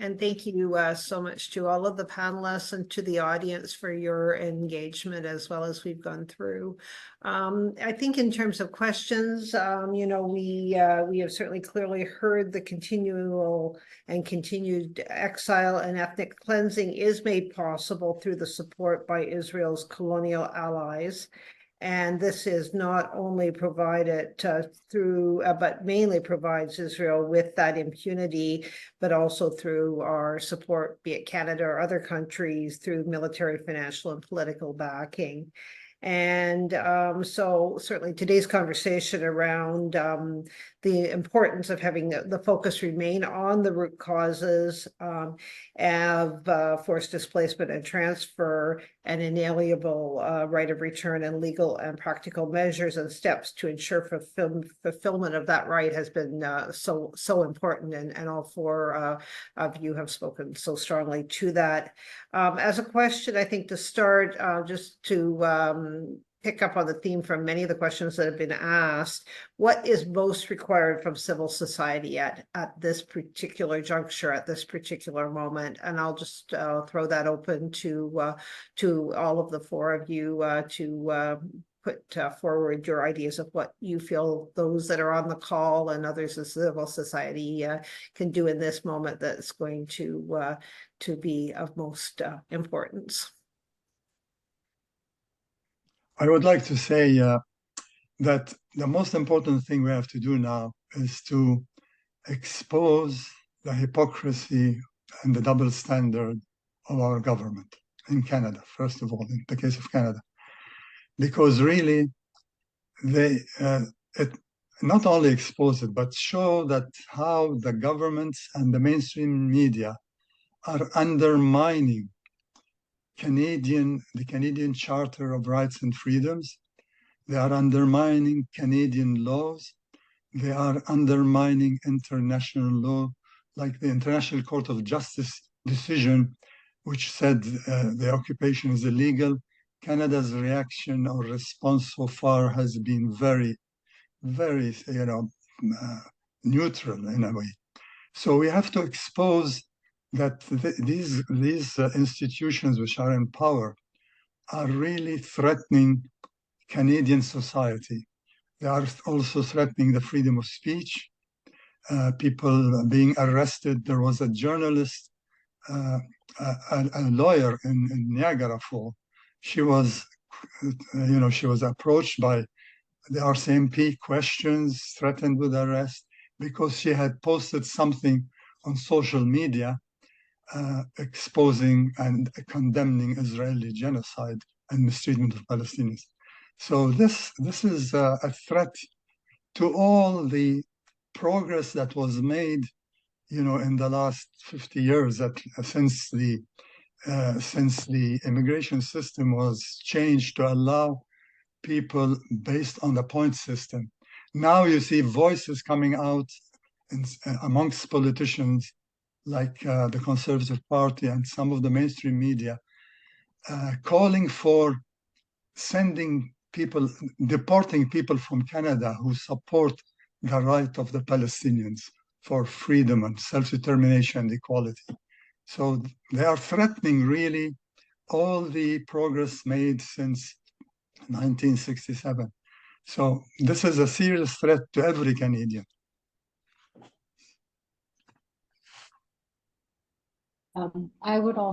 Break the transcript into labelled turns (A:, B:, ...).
A: And thank you so much to all of the panelists and to the audience for your engagement as well as we've gone through. I think in terms of questions, you know, we have certainly clearly heard the continual and continued exile and ethnic cleansing is made possible through the support by Israel's colonial allies. And this is not only provided through, but mainly provides Israel with that impunity, but also through our support, be it Canada or other countries, through military, financial, and political backing. And so certainly today's conversation around the importance of having the focus remain on the root causes of forced displacement and transfer, and inalienable right of return, and legal and practical measures and steps to ensure fulfillment of that right has been so important, and all four of you have spoken so strongly to that. As a question, I think to start, just to pick up on the theme from many of the questions that have been asked, what is most required from civil society at this particular juncture, at this particular moment? And I'll just throw that open to all of the four of you to put forward your ideas of what you feel those that are on the call and others in civil society can do in this moment that's going to be of most importance.
B: I would like to say that the most important thing we have to do now is to expose the hypocrisy and the double standard of our government in Canada, first of all, in the case of Canada. Because really, they not only expose it, but show that how the governments and the mainstream media are undermining the Canadian Charter of Rights and Freedoms. They are undermining Canadian laws. They are undermining international law, like the International Court of Justice decision, which said the occupation is illegal. Canada's reaction or response so far has been very, very, neutral in a way. So we have to expose that these institutions which are in power are really threatening Canadian society. They are also threatening the freedom of speech, people being arrested. There was a journalist, a lawyer in Niagara Falls. She was, she was approached by the RCMP, questions, threatened with arrest because she had posted something on social media exposing and condemning Israeli genocide and mistreatment of Palestinians. So this is a threat to all the progress that was made, in the last 50 years, since the immigration system was changed to allow people based on the point system. Now you see voices coming out amongst politicians like the Conservative Party and some of the mainstream media, calling for deporting people from Canada who support the right of the Palestinians for freedom and self-determination and equality. So they are threatening really all the progress made since 1967. So this is a serious threat to every Canadian.
C: I would also